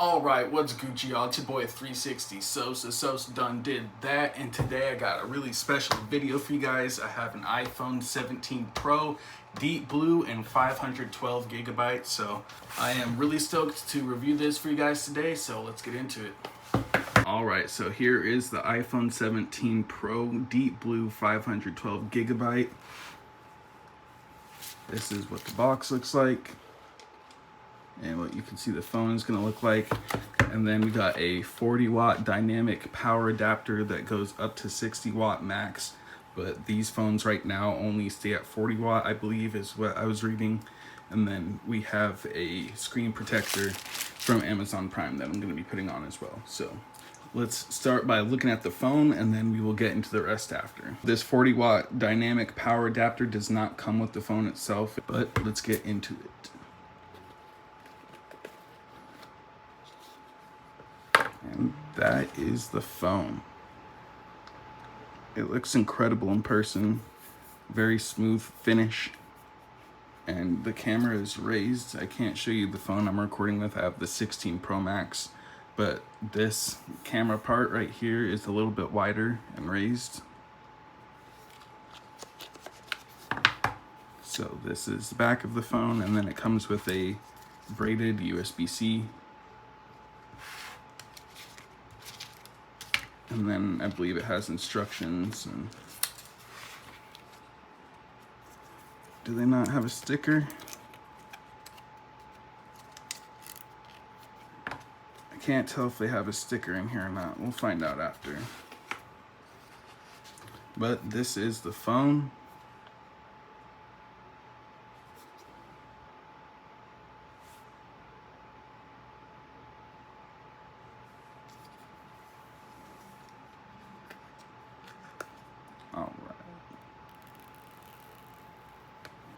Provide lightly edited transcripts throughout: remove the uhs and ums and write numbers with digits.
Alright, what's Gucci, y'all? It's your boy 360 Sosa done did that, and today I got a really special video for you guys. I have an iPhone 17 Pro, deep blue, and 512 gigabytes, so I am really stoked to review this for you guys today, so let's get into it. Alright, so here is the iPhone 17 Pro, deep blue, 512 gigabyte. This is what the box looks like, and what you can see the phone is going to look like. And then we got a 40-watt dynamic power adapter that goes up to 60-watt max, but these phones right now only stay at 40-watt, I believe is what I was reading. And then we have a screen protector from Amazon Prime that I'm going to be putting on as well. So let's start by looking at the phone, and then we will get into the rest after. This 40-watt dynamic power adapter does not come with the phone itself, but let's get into it. And that is the phone. It looks incredible in person. Very smooth finish. And the camera is raised. I can't show you the phone I'm recording with. I have the 16 Pro Max. But this camera part right here is a little bit wider and raised. So this is the back of the phone, and then it comes with a braided USB-C. And then I believe it has instructions. And do they not have a sticker? I can't tell if they have a sticker in here or not. We'll find out after. But this is the phone. All right.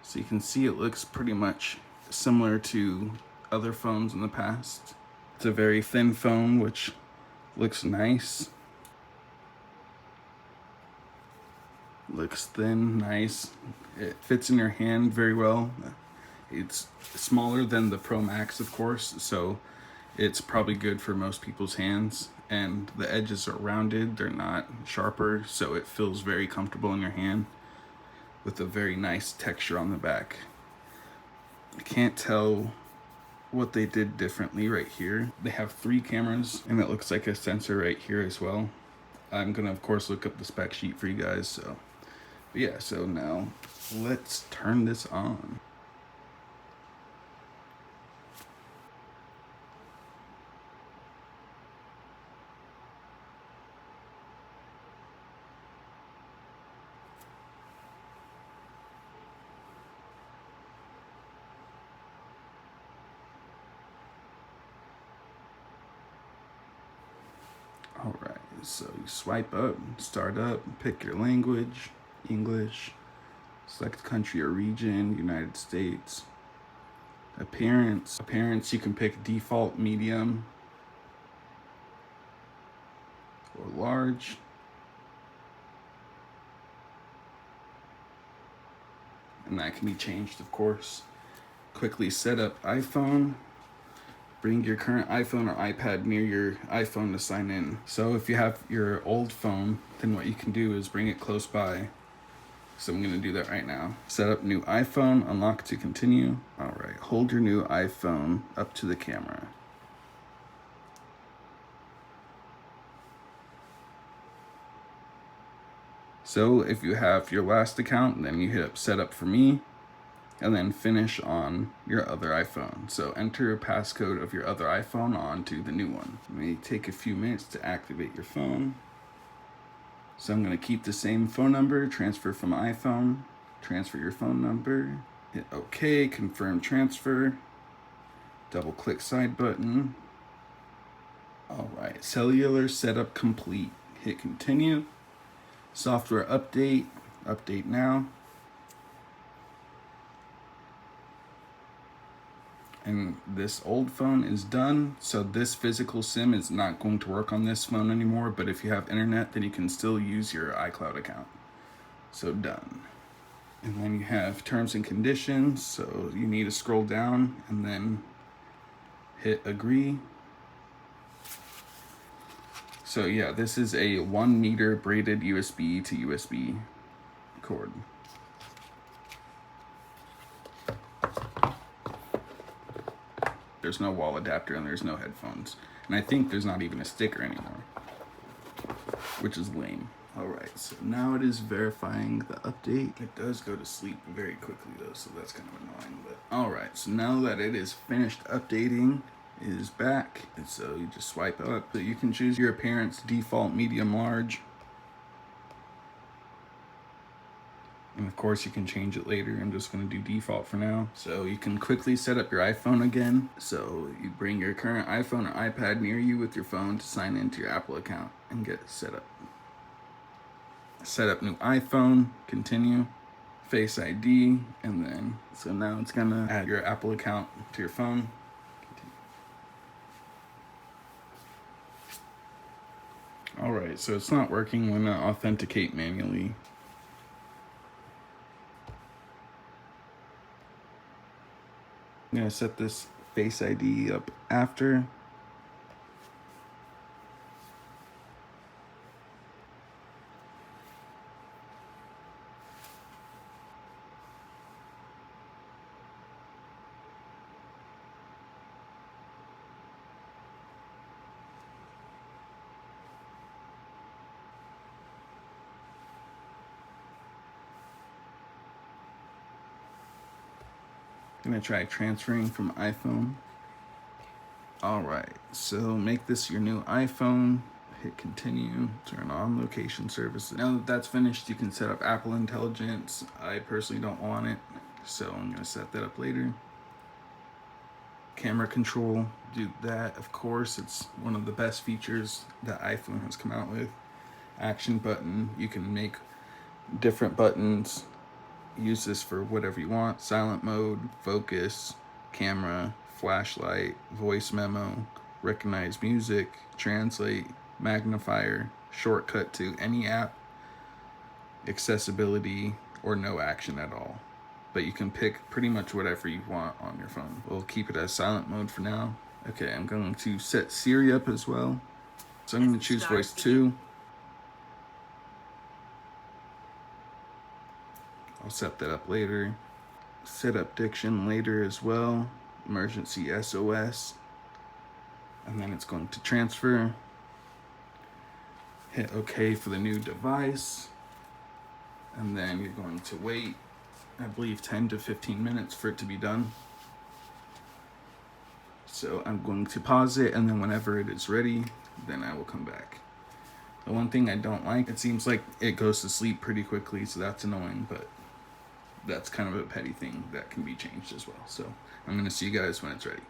So you can see it looks pretty much similar to other phones in the past. It's a very thin phone, which looks nice. Looks thin, nice. It fits in your hand very well. It's smaller than the Pro Max, of course, so it's probably good for most people's hands. And the edges are rounded, they're not sharper, so it feels very comfortable in your hand with a very nice texture on the back. I can't tell what they did differently right here. They have 3 cameras, and it looks like a sensor right here as well. I'm gonna, of course, look up the spec sheet for you guys, so. But yeah, so now let's turn this on. All right, so you swipe up, start up, pick your language, English, select country or region, United States. Appearance, you can pick default, medium, or large. And that can be changed, of course. Quickly set up iPhone. Bring your current iPhone or iPad near your iPhone to sign in. So if you have your old phone, then what you can do is bring it close by. So I'm gonna do that right now. Set up new iPhone, unlock to continue. All right, hold your new iPhone up to the camera. So if you have your last account, then you hit up set up for me, and then finish on your other iPhone. So enter a passcode of your other iPhone onto the new one. It may take a few minutes to activate your phone. So I'm gonna keep the same phone number, transfer from iPhone, transfer your phone number, hit OK, confirm transfer, double click side button. All right, cellular setup complete. Hit continue. Software update, update now. And this old phone is done, so this physical SIM is not going to work on this phone anymore, but if you have internet, then you can still use your iCloud account. So done. And then you have terms and conditions, so you need to scroll down and then hit agree. So yeah, this is a 1 meter braided USB to USB cord. There's no wall adapter and there's no headphones. And I think there's not even a sticker anymore, which is lame. Alright, so now it is verifying the update. It does go to sleep very quickly though, so that's kind of annoying. But alright, so now that it is finished updating, it is back. And so you just swipe up. So you can choose your appearance, default, medium, large. And of course you can change it later. I'm just gonna do default for now. So you can quickly set up your iPhone again. So you bring your current iPhone or iPad near you with your phone to sign into your Apple account and get it set up. Set up new iPhone, continue, Face ID, and then, so now it's gonna add your Apple account to your phone. Alright, so it's not working when I authenticate manually. I'm gonna set this Face ID up after. I'm gonna try transferring from iPhone. Alright, so make this your new iPhone. Hit continue, turn on location services. Now that that's finished, you can set up Apple Intelligence. I personally don't want it, so I'm gonna set that up later. Camera control, do that. Of course, it's one of the best features that iPhone has come out with. Action button, you can make different buttons. Use this for whatever you want. Silent mode, focus, camera, flashlight, voice memo, recognize music, translate, magnifier, shortcut to any app, accessibility, or no action at all. But you can pick pretty much whatever you want on your phone. We'll keep it as silent mode for now. Okay, I'm going to set Siri up as well. So I'm going to choose voice 2. I'll set that up later. Set up diction later as well. Emergency SOS. And then it's going to transfer. Hit OK for the new device. And then you're going to wait, I believe, 10 to 15 minutes for it to be done. So I'm going to pause it, and then whenever it is ready, then I will come back. The one thing I don't like, it seems like it goes to sleep pretty quickly, so that's annoying, but that's kind of a petty thing that can be changed as well. So I'm going to see you guys when it's ready.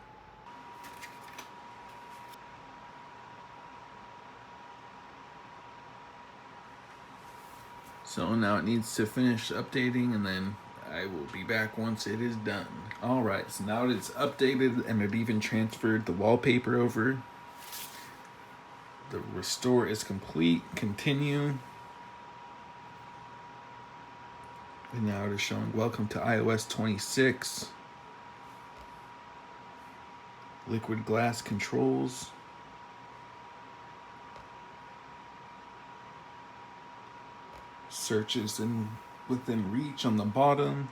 So now it needs to finish updating, and then I will be back once it is done. Alright, so now it's updated and it even transferred the wallpaper over. The restore is complete. Continue. And now it is showing welcome to iOS 26. Liquid glass controls. Searches within reach on the bottom.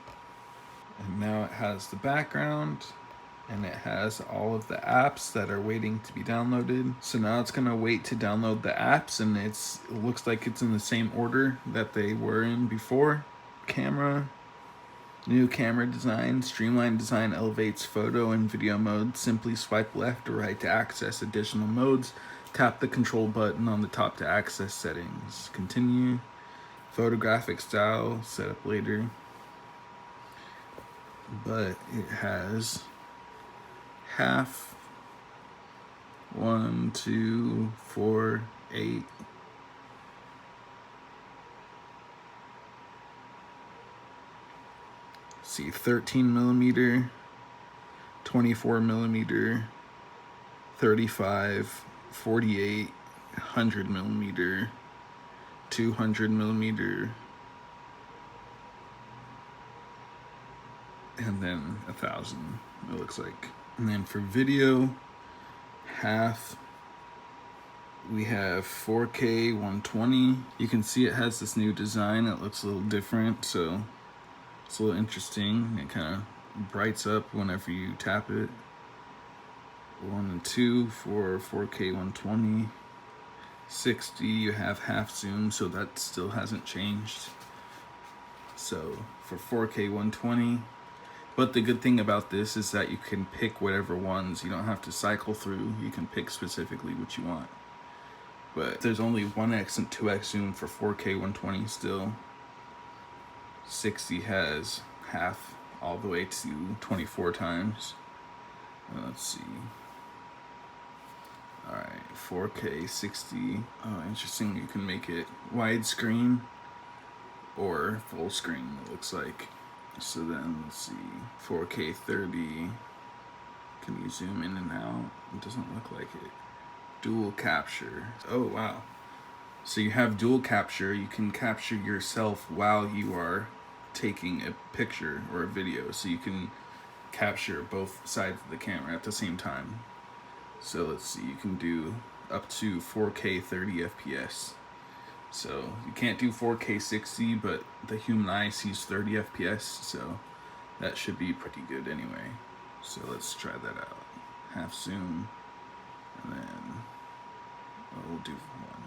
And now it has the background. And it has all of the apps that are waiting to be downloaded. So now it's gonna wait to download the apps, and it looks like it's in the same order that they were in before. Camera, new camera design, streamlined design elevates photo and video mode. Simply swipe left or right to access additional modes. Tap the control button on the top to access settings. Continue. Photographic style, set up later. But it has half, 1, 2, 4, 8. See, 13 millimeter, 24 millimeter, 35, 48, 100 millimeter, 200 millimeter, and then 1,000, it looks like. And then for video, half, We have 4K 120. You can see it has this new design. It looks a little different, so it's a little interesting. It kind of brights up whenever you tap it. 1 and 2 for 4K 120. 60, you have half zoom, so that still hasn't changed. So for 4K 120. But the good thing about this is that you can pick whatever ones. You don't have to cycle through. You can pick specifically what you want. But there's only 1x and 2x zoom for 4K 120 still. 60 has half all the way to 24 times. Let's see. Alright, 4K 60. Oh, interesting. You can make it widescreen or full screen, it looks like. So then, let's see. 4K 30. Can you zoom in and out? It doesn't look like it. Dual capture. Oh, wow. So you have dual capture. You can capture yourself while you are taking a picture or a video. So you can capture both sides of the camera at the same time. So let's see, you can do up to 4K 30 FPS. So you can't do 4K 60, but the human eye sees 30 FPS, so that should be pretty good anyway. So let's try that out. Half zoom, and then we'll do one.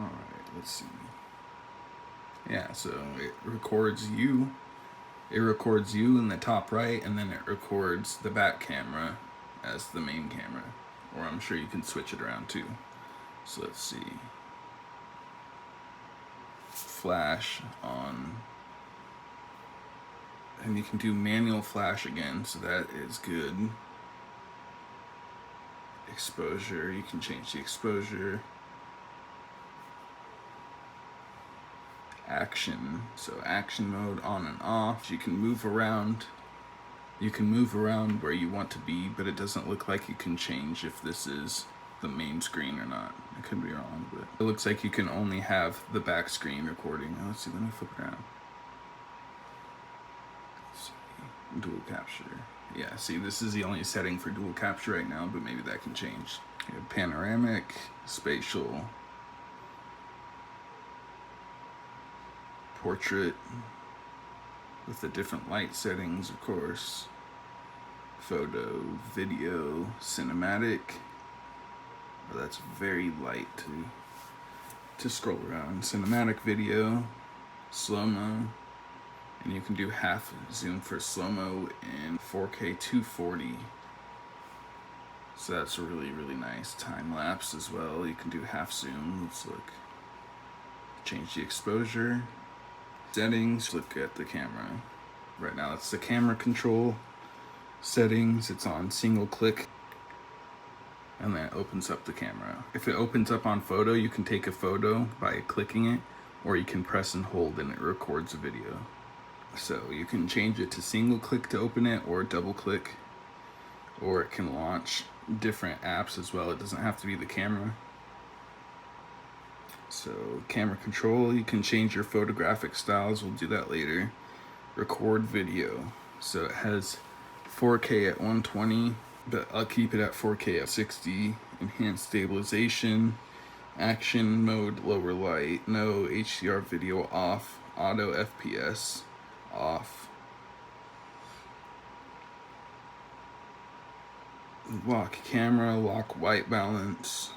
Alright, let's see. Yeah, so it records you. It records you in the top right, and then it records the back camera as the main camera. Or I'm sure you can switch it around too. So let's see. Flash on. And you can do manual flash again, so that is good. Exposure, you can change the exposure. Action, so action mode on and off. You can move around. You can move around where you want to be, but it doesn't look like you can change if this is the main screen or not. I could be wrong, but it looks like you can only have the back screen recording. Let's see, let me flip it around. Let's see. Dual capture. Yeah, see, this is the only setting for dual capture right now, but maybe that can change. You have panoramic, spatial, portrait with the different light settings, of course. Photo, video, cinematic. Oh, that's very light to scroll around. Cinematic video, slow-mo, and you can do half zoom for slow-mo in 4K 240. So that's really, really nice. Time lapse as well. You can do half zoom. Let's look. Change the exposure. Settings, look at the camera. Right now it's the camera control. Settings, it's on single click. And then it opens up the camera. If it opens up on photo, you can take a photo by clicking it, or you can press and hold and it records a video. So you can change it to single click to open it, or double click, or it can launch different apps as well. It doesn't have to be the camera. So camera control, you can change your photographic styles. We'll do that later. Record video. So it has 4K at 120, but I'll keep it at 4K at 60. Enhanced stabilization. Action mode, lower light. No HDR video off. Auto FPS off. Lock camera, lock white balance.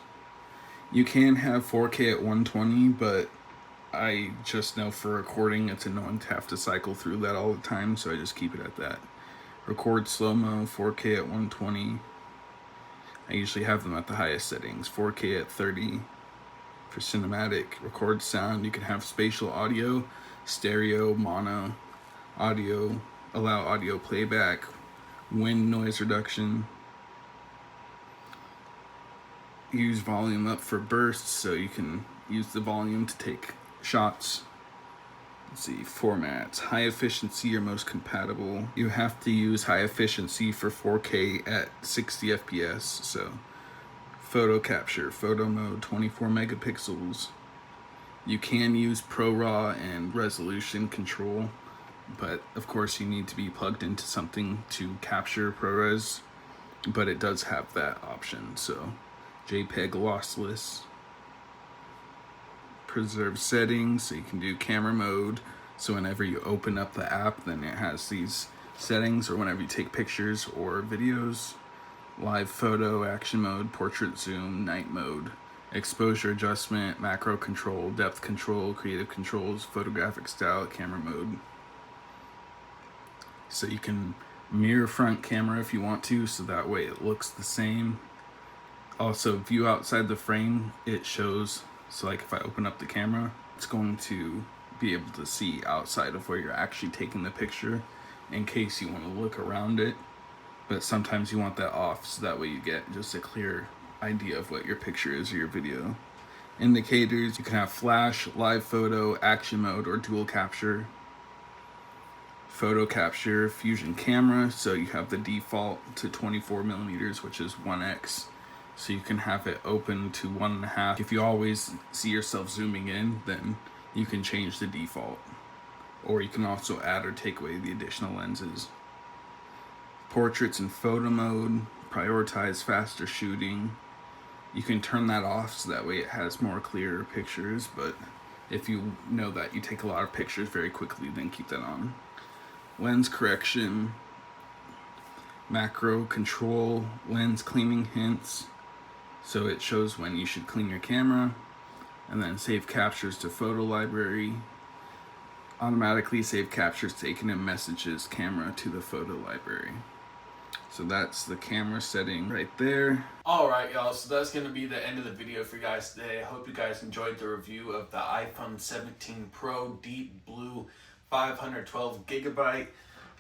You can have 4K at 120, but I just know for recording it's annoying to have to cycle through that all the time, so I just keep it at that. Record slow-mo, 4K at 120. I usually have them at the highest settings. 4K at 30 for cinematic. Record sound, you can have spatial audio, stereo, mono, audio, allow audio playback, wind noise reduction. Use volume up for bursts, so you can use the volume to take shots. Let's see, formats. High efficiency or most compatible. You have to use high efficiency for 4K at 60 FPS, so photo capture, photo mode, 24 megapixels. You can use ProRAW and resolution control. but of course you need to be plugged into something to capture ProRes, but it does have that option. So JPEG lossless, preserve settings, so you can do camera mode, so whenever you open up the app then it has these settings, or whenever you take pictures or videos. Live photo, action mode, portrait zoom, night mode, exposure adjustment, macro control, depth control, creative controls, photographic style, camera mode. So you can mirror front camera if you want to, so that way it looks the same. Also, view outside the frame, it shows, so like if I open up the camera, it's going to be able to see outside of where you're actually taking the picture in case you want to look around it. But sometimes you want that off, so that way you get just a clear idea of what your picture is or your video. Indicators, you can have flash, live photo, action mode, or dual capture. Photo capture, fusion camera, so you have the default to 24 millimeters, which is 1x. So you can have it open to 1.5. If you always see yourself zooming in, then you can change the default. Or you can also add or take away the additional lenses. Portraits in photo mode, prioritize faster shooting. You can turn that off so that way it has more clearer pictures, but if you know that you take a lot of pictures very quickly, then keep that on. Lens correction, macro control, lens cleaning hints, so it shows when you should clean your camera, and then save captures to photo library. Automatically save captures taken in messages camera to the photo library. So that's the camera setting right there. Alright y'all, so that's going to be the end of the video for you guys today. I hope you guys enjoyed the review of the iPhone 17 Pro Deep Blue 512 gigabyte.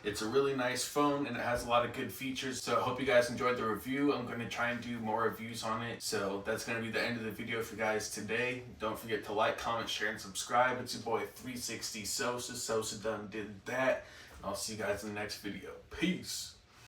It's a really nice phone and it has a lot of good features. So I hope you guys enjoyed the review. I'm going to try and do more reviews on it. So that's going to be the end of the video for you guys today. Don't forget to like, comment, share, and subscribe. It's your boy 360 Sosa. Sosa done did that. I'll see you guys in the next video. Peace.